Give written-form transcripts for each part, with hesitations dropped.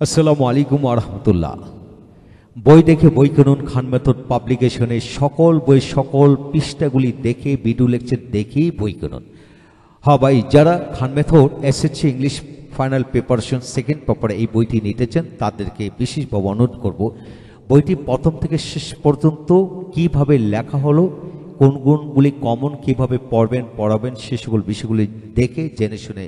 আসসালামু আলাইকুম ওয়া রাহমাতুল্লাহ। বই দেখে বই কিনুন খান মেথড পাবলিকেশনের সকল বই সকল পৃষ্ঠাগুলি দেখে ভিডিও লেকচার দেখেই বই কিনুন। হ্যাঁ ভাই, যারা Khan method SSC English final preparation second পেপারে এই বইটি নিতে চান তাদেরকে বিশেষভাবে অনুরোধ করব, বইটি প্রথম থেকে শেষ পর্যন্ত কিভাবে লেখা হলো, কোন গুণগুলি কমন, কিভাবে পড়াবেন সে সকল বিষয়গুলি দেখে জেনে শুনে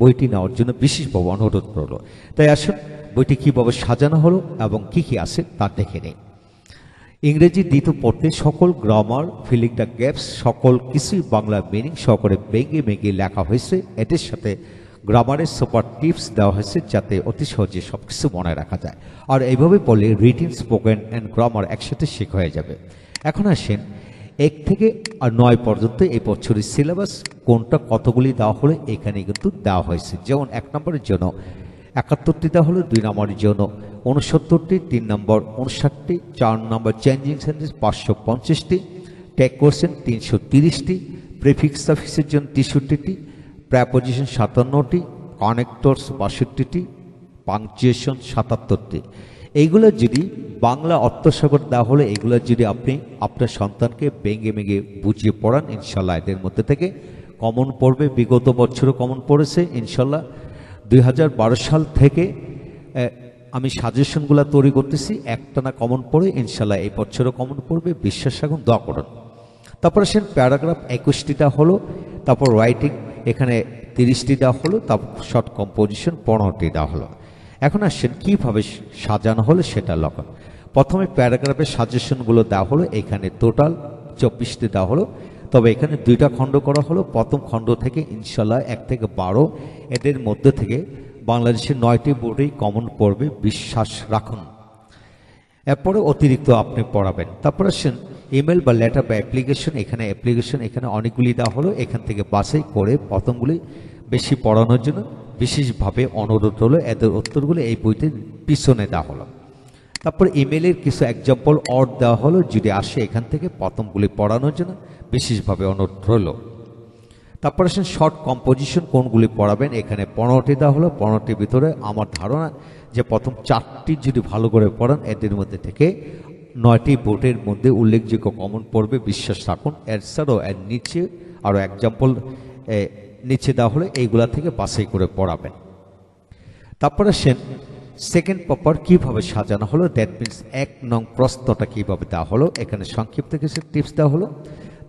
বইটি নেওয়ার জন্য বিশেষভাবে অনুরোধ করলো। তাই আসুন বইটি কীভাবে সাজানো হলো এবং কি কি আছে তা দেখে নেই। ইংরেজি দ্বিতীয় পড়তে সকল গ্রামার, ফিলিং দ্য গ্যাপস সকল কিছুই বাংলা মিনিং সহকারে ভেঙে লেখা হয়েছে। এটির সাথে গ্রামারের সুপার টিপস দেওয়া হয়েছে যাতে অতি সহজে সব কিছু মনে রাখা যায়। আর এইভাবে পড়লে রিটিন, স্পোকেন অ্যান্ড গ্রামার একসাথে শেখা হয়ে যাবে। এখন আসেন 1 থেকে 9 পর্যন্ত এই বছরের সিলেবাস কোনটা কতগুলি দেওয়া হলো এখানে কিন্তু দেওয়া হয়েছে। যেমন 1 নম্বরের জন্য 71টি দেওয়া হলো, 2 নম্বরের জন্য 69টি, 3 নম্বর 59টি, 4 নম্বর চেঞ্জিং সেন্টেন্স 550টি, ট্যাগ কোশ্চেন 330টি, প্রিফিক্স সাফিক্সের জন্য 63টি, প্রেপোজিশন 57টি, কানেক্টরস 62টি, পাংচুয়েশন 77টি। এইগুলো যদি বাংলা অর্থসাগর দেওয়া হলে এগুলো যদি আপনি আপনার সন্তানকে ভেঙে বুঝিয়ে পড়ান, ইনশাল্লাহ এদের মধ্যে থেকে কমন পড়বে। বিগত বছরও কমন পড়েছে ইনশাল্লাহ। 2012 সাল থেকে আমি সাজেশনগুলো তৈরি করতেছি, একটানা কমন পড়ে ইনশাল্লাহ এই বছরও কমন পড়বে। বিশ্বাস রাখুন, দোয়া করুন। তারপর আসেন প্যারাগ্রাফ 21টিটা হলো, তারপর রাইটিং এখানে 30টি দেওয়া হলো, তারপর শর্ট কম্পোজিশন 15টি দেওয়া হলো। এখন আসছেন কীভাবে সাজানো হলো সেটা লক্ষণ। প্রথমে প্যারাগ্রাফের সাজেশনগুলো দেওয়া হলো, এখানে টোটাল 24টি দেওয়া হলো, তবে এখানে 2টা খণ্ড করা হলো। প্রথম খণ্ড থেকে ইনশাল্লাহ 1 থেকে 12 এদের মধ্যে থেকে বাংলাদেশের 9টি বোর্ডেই কমন পড়বে, বিশ্বাস রাখুন। এরপরে অতিরিক্ত আপনি পড়াবেন। তারপর আসেন ইমেল বা লেটার বা অ্যাপ্লিকেশন, এখানে অনেকগুলি দেওয়া হলো, এখান থেকে বাছাই করে প্রথমগুলি বেশি পড়ানোর জন্য বিশেষভাবে অনুরোধ হলো। এদের উত্তরগুলো এই বইতে পিছনে দেওয়া হলো। তারপর ইমেলের কিছু এক্সাম্পল দেওয়া হলো, যদি আসে এখান থেকে প্রথমগুলি পড়ানোর জন্য বিশেষভাবে অনুরোধ হলো। তারপর আসেন শর্ট কম্পোজিশন কোনগুলি পড়াবেন, এখানে 15টি দেওয়া হলো। 15টির ভিতরে আমার ধারণা যে প্রথম 4টি যদি ভালো করে পড়ান এদের মধ্যে থেকে 9টি বোর্ডের মধ্যে উল্লেখযোগ্য কমন পড়বে, বিশ্বাস রাখুন। এছাড়াও এর নিচে আরও এক্সাম্পল নিচে দেওয়া হলো, এইগুলা থেকে বাছাই করে পড়াবেন। তারপর আসেন সেকেন্ড পেপার কীভাবে সাজানো হলো, দ্যাট মিনস 1 নং প্রশ্নটা কীভাবে দেওয়া হলো, এখানে সংক্ষিপ্ত কিছু টিপস দেওয়া হলো।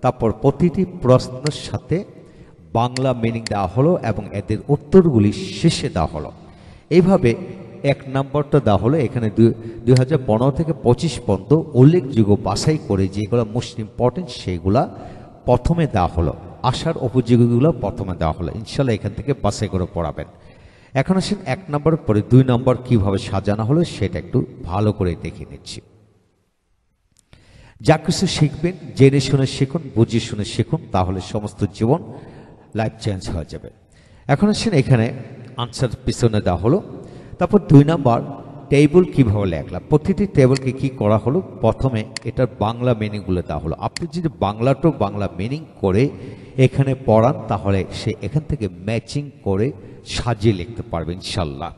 তারপর প্রতিটি প্রশ্নের সাথে বাংলা মিনিং দেওয়া হলো এবং এদের উত্তরগুলি শেষে দেওয়া হলো। এইভাবে 1 নম্বরটা দেওয়া হলো, এখানে 2015 থেকে 25 পর্যন্ত উল্লেখযোগ্য বাছাই করে যেগুলো মোস্ট ইম্পর্টেন্ট সেগুলা প্রথমে দেওয়া হলো, আসার উপযোগীগুলো প্রথমে দেওয়া হলো। ইনশাল্লাহ এখান থেকে বাছাই করে পড়াবেন। এখন আসেন 1 নম্বরের পরে 2 নম্বর কীভাবে সাজানো হলো সেটা একটু ভালো করে দেখে নিচ্ছি। যা কিছু শিখবেন জেনে শুনে শিখুন, বুঝে শুনে শিখুন, তাহলে সমস্ত জীবন লাইফ চেঞ্জ হয়ে যাবে। এখন আসেন এখানে আনসার পিছনে দেওয়া হলো। তারপর 2 নম্বর টেবিল কীভাবে লেখলাম, প্রতিটি টেবিলকে কী করা হলো, প্রথমে এটার বাংলা মিনিংগুলো দেওয়া হলো। আপনি যদি বাংলা মিনিং করে এখানে পড়ান তাহলে সে এখান থেকে ম্যাচিং করে সাজিয়ে লিখতে পারবে ইনশাল্লাহ।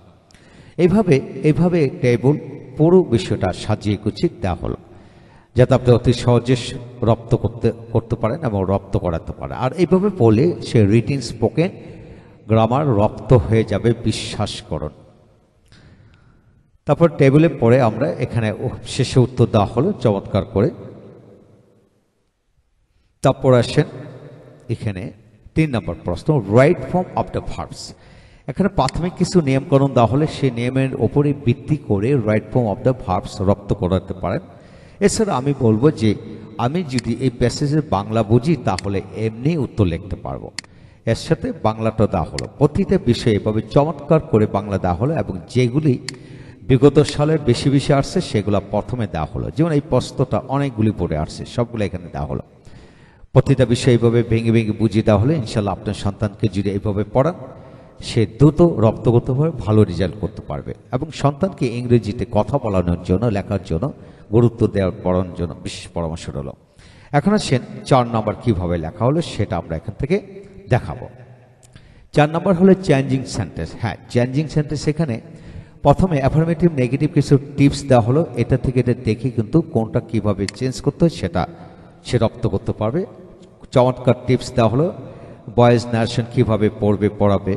এইভাবে টেবিল পুরো বিষয়টা সাজিয়ে গুছিয়ে দেওয়া হলো যাতে আপনি অতি সহজে রপ্ত করতে পারেন এবং রপ্ত করাতে পারেন। আর এইভাবে পড়লে সে রিটিন, স্পোকেন, গ্রামার রপ্ত হয়ে যাবে, বিশ্বাস করুন। তারপর টেবিলে পড়ে আমরা এখানে শেষে উত্তর দেওয়া হলো চমৎকার করে। তারপর আসেন এখানে 3 নম্বর প্রশ্ন, right form of the verbs. এখানে প্রাথমিক কিছু নিয়মকানুন দেওয়া হলে সেই নিয়মের ওপরে ভিত্তি করে right form of the verbs রপ্ত করাতে পারেন। এছাড়া আমি বলবো যে আমি যদি এই প্যাসেজের বাংলা বুঝি তাহলে এমনি উত্তর লিখতে পারবো। এর সাথে বাংলাটা দেওয়া হলো, প্রতিটা বিষয়ে এভাবে চমৎকার করে বাংলা দেওয়া হলো এবং যেগুলি বিগত সালের বেশি আসছে সেগুলো প্রথমে দেওয়া হলো। যেমন এই প্রশ্নটা অনেকগুলি পড়ে আসছে, সবগুলো এখানে দেওয়া হলো। প্রতিটা বিষয় এইভাবে ভেঙে বুঝিয়ে দেওয়া হলে ইনশাল্লাহ আপনার সন্তানকে যদি এইভাবে পড়ান সে দ্রুত রপ্তগতভাবে ভালো রেজাল্ট করতে পারবে এবং সন্তানকে ইংরেজিতে কথা বলানোর জন্য, লেখার জন্য গুরুত্ব পড়ানোর জন্য বিশেষ পরামর্শ হলো। এখন আসেন 4 নম্বর কীভাবে লেখা হলো সেটা আমরা এখান থেকে দেখাবো। 4 নম্বর হলো চেঞ্জিং সেন্টেন্স। হ্যাঁ, চেঞ্জিং সেন্টেন্স এখানে প্রথমে অ্যাফার্মেটিভ নেগেটিভ কিছু টিপস দেওয়া হলো, এটা থেকে এটা দেখে কিন্তু কোনটা কিভাবে চেঞ্জ করতে হয় সে রপ্ত করতে পারবে। চমৎকার টিপস দেওয়া হলো, ভয়েস ন্যারেশন কীভাবে পড়াবে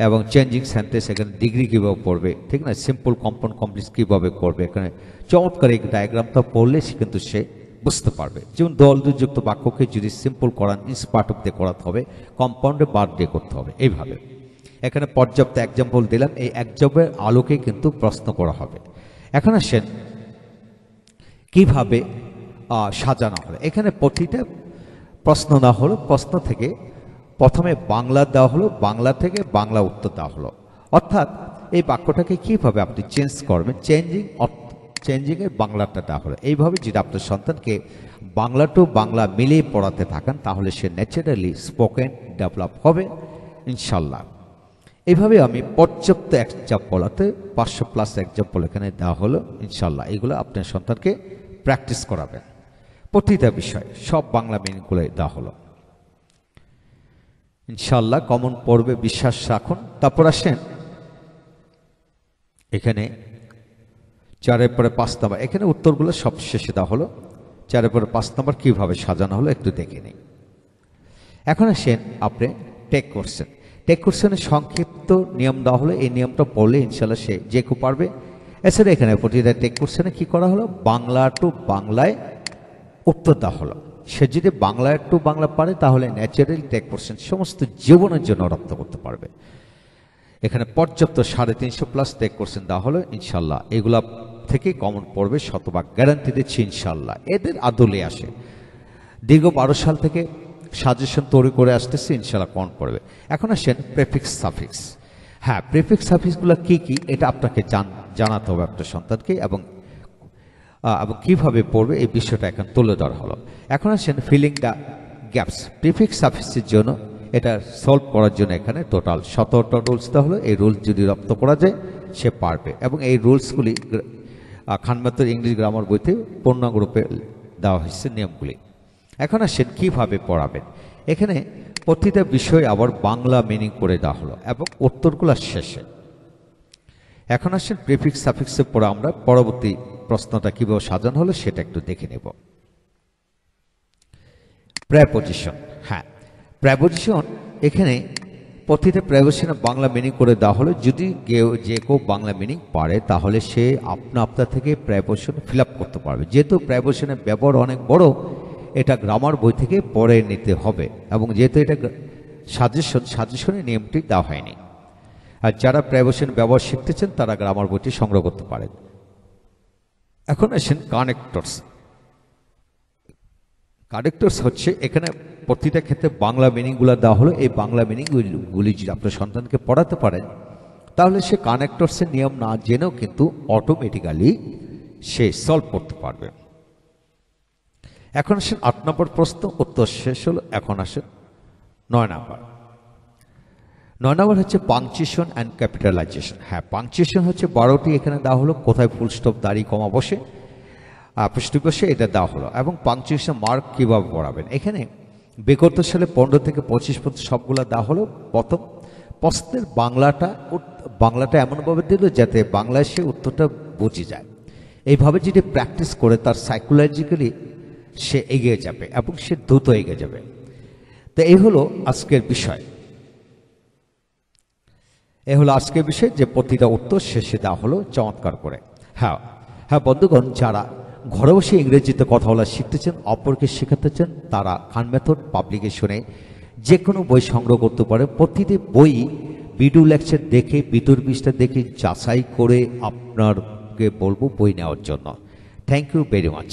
এবং চেঞ্জিং সেন্টেন্স এখানে ডিগ্রি কীভাবে পড়বে, ঠিক না, সিম্পল কম্পাউন্ড কমপ্লেক্স কীভাবে করবে, এখানে চমৎকার এই ডায়াগ্রামটা পড়লে কিন্তু সে বুঝতে পারবে। যেমন দলযুক্ত বাক্যকে যদি সিম্পল করান ইন্সপার্ট অফ দিয়ে করাতে হবে, কম্পাউন্ডে বার দিয়ে করতে হবে। এইভাবে এখানে পর্যাপ্ত এক্সাম্পল দিলাম, এই এক্সাম্পলের আলোকে কিন্তু প্রশ্ন করা হবে। এখন আসেন কিভাবে সাজানো হলো। এখানে প্রতিটা প্রশ্ন না হলো, প্রশ্ন থেকে প্রথমে বাংলা দেওয়া হলো, বাংলা থেকে বাংলা উত্তর দেওয়া হলো। অর্থাৎ এই বাক্যটাকে কিভাবে আপনি চেঞ্জ করবেন, চেঞ্জিংয়ের বাংলাটা দেওয়া হলো। এইভাবে যদি আপনার সন্তানকে বাংলা টু বাংলা মিলিয়ে পড়াতে থাকেন তাহলে সে ন্যাচারালি স্পোকেন ডেভেলপ হবে ইনশাল্লাহ। এইভাবে আমি পর্যাপ্ত এক্সাম্পল, অর্থাৎ 500+ এক্সাম্পল এখানে দেওয়া হলো ইনশাল্লাহ। এগুলো আপনার সন্তানকে প্র্যাকটিস করাবেন। প্রতিটা বিষয় সব বাংলা মিনিংগুলো দেওয়া হলো ইনশাল্লাহ, কমন পড়বে বিশ্বাস রাখুন। তারপর আসেন এখানে 4-এর পরে 5 নম্বর, এখানে উত্তরগুলো সব শেষে দেওয়া হলো। 4-এর পরে 5 নম্বর কীভাবে সাজানো হলো একটু দেখে নিই। এখন আসেন আপনি টেক কোশ্চেন। টেক কোশ্চেনের সংক্ষিপ্ত নিয়ম দেওয়া হলো, এই নিয়মটা পড়লে ইনশাল্লাহ সে যে কেউ পারবে। এছাড়া এখানে প্রতিটা টেক কোশ্চেনে কী করা হলো, বাংলা টু বাংলায় উত্তর দেওয়া হলো। সে যদি বাংলা টু বাংলা পারে তাহলে ন্যাচারাল টেক কোশ্চেন সমস্ত জীবনের জন্য রপ্ত করতে পারবে। এখানে পর্যাপ্ত 350+ টেক কোশ্চেন দেওয়া হলো ইনশাল্লাহ। এগুলা থেকে কমন পড়বে, শতভাগ গ্যারান্টি দিচ্ছি ইনশাল্লাহ। এদের আদলে আসে দীর্ঘ 12 সাল থেকে সাজেশন তৈরি করে আসতেছে, ইনশাল্লাহ কমন পড়বে। এখন আসেন প্রেফিক্স সাফিক্স। হ্যাঁ, প্রেফিক্স সাফিক্সগুলো কী কী এটা আপনাকে জানাতে হবে আপনার সন্তানকে, এবং কীভাবে পড়বে এই বিষয়টা এখন তুলে ধরা হলো। এখন আসেন ফিলিং দ্য গ্যাপস। প্রিফিক্স সাফিক্সের জন্য এটা সলভ করার জন্য এখানে টোটাল 17টা রুলস দেওয়া হলো। এই রুলস যদি রপ্ত করা যায় সে পারবে, এবং এই রুলসগুলি খান মেথড ইংলিশ গ্রামার বইতে পূর্ণাঙ্গ রূপে দেওয়া হয়েছে নিয়মগুলি। এখন আসেন কীভাবে পড়াবেন। এখানে প্রতিটা বিষয় আবার বাংলা মিনিং করে দেওয়া হলো এবং উত্তরগুলো শেষে। এখন আসেন প্রিফিক্স সাফিক্সের পরে আমরা পরবর্তী প্রশ্নটা কীভাবে সাজানো হলো সেটা একটু দেখে নেব। প্রেপোজিশন। হ্যাঁ, প্রেপোজিশন এখানে প্রতিটা প্রেপোজিশনে বাংলা মিনিং করে দেওয়া হলো। যদি যে কেউ বাংলা মিনিং পারে তাহলে সে আপনার থেকে প্রেপোজিশন ফিল আপ করতে পারবে। যেহেতু প্রেপোজিশনের ব্যবহার অনেক বড়, এটা গ্রামার বই থেকে পড়ে নিতে হবে, এবং যেহেতু এটা সাজেশনের নিয়মটি দেওয়া হয়নি। আর যারা প্রেপোজিশন ব্যবহার শিখতেছেন তারা গ্রামার বইটি সংগ্রহ করতে পারেন। এখন আসেন কানেক্টরস। কানেক্টরস হচ্ছে এখানে প্রতিটা ক্ষেত্রে বাংলা মিনিংগুলো দেওয়া হলো। এই বাংলা মিনিংগুলি যদি আপনার সন্তানকে পড়াতে পারেন তাহলে সে কানেক্টরসের নিয়ম না জেনেও কিন্তু অটোমেটিক্যালি সে সলভ করতে পারবে। এখন আসেন 8 নম্বর প্রশ্ন, উত্তর শেষ হলো। এখন আসেন 9 নম্বর। 9 নম্বর হচ্ছে পাংচুয়েশন অ্যান্ড ক্যাপিটালাইজেশন। হ্যাঁ, পাংচুয়েশন হচ্ছে 12টি এখানে দেওয়া হলো, কোথায় ফুল স্টপ দাড়ি কমা বসে পৃষ্ঠ বসে এটা দেওয়া হলো, এবং পাংচুয়েশন মার্ক কীভাবে পড়াবেন। এখানে বিগত সালে 15 থেকে 25% সবগুলো দেওয়া হলো। প্রথম প্রশ্নের বাংলাটা এমনভাবে দিল যাতে বাংলায় সে উত্তরটা বুঝে যায়। এইভাবে যদি প্র্যাকটিস করে তার সাইকোলজিক্যালি সে এগিয়ে যাবে এবং সে দ্রুত এগিয়ে যাবে। তো এই হলো আজকের বিষয়। যে প্রতিটা উত্তর শেষে দেওয়া হলো চমৎকার করে। হ্যাঁ বন্ধুগণ, যারা ঘরে বসে ইংরেজিতে কথা বলা শিখতেছেন, অপরকে শেখাতে চান, তারা খান মেথড পাবলিকেশনে যে কোনো বই সংগ্রহ করতে পারে। প্রতিটি বই ভিডিও লেকচার দেখে, ভিতর পৃষ্ঠা দেখে যাচাই করে আপনাকে বলবো বই নেওয়ার জন্য। Thank you very much.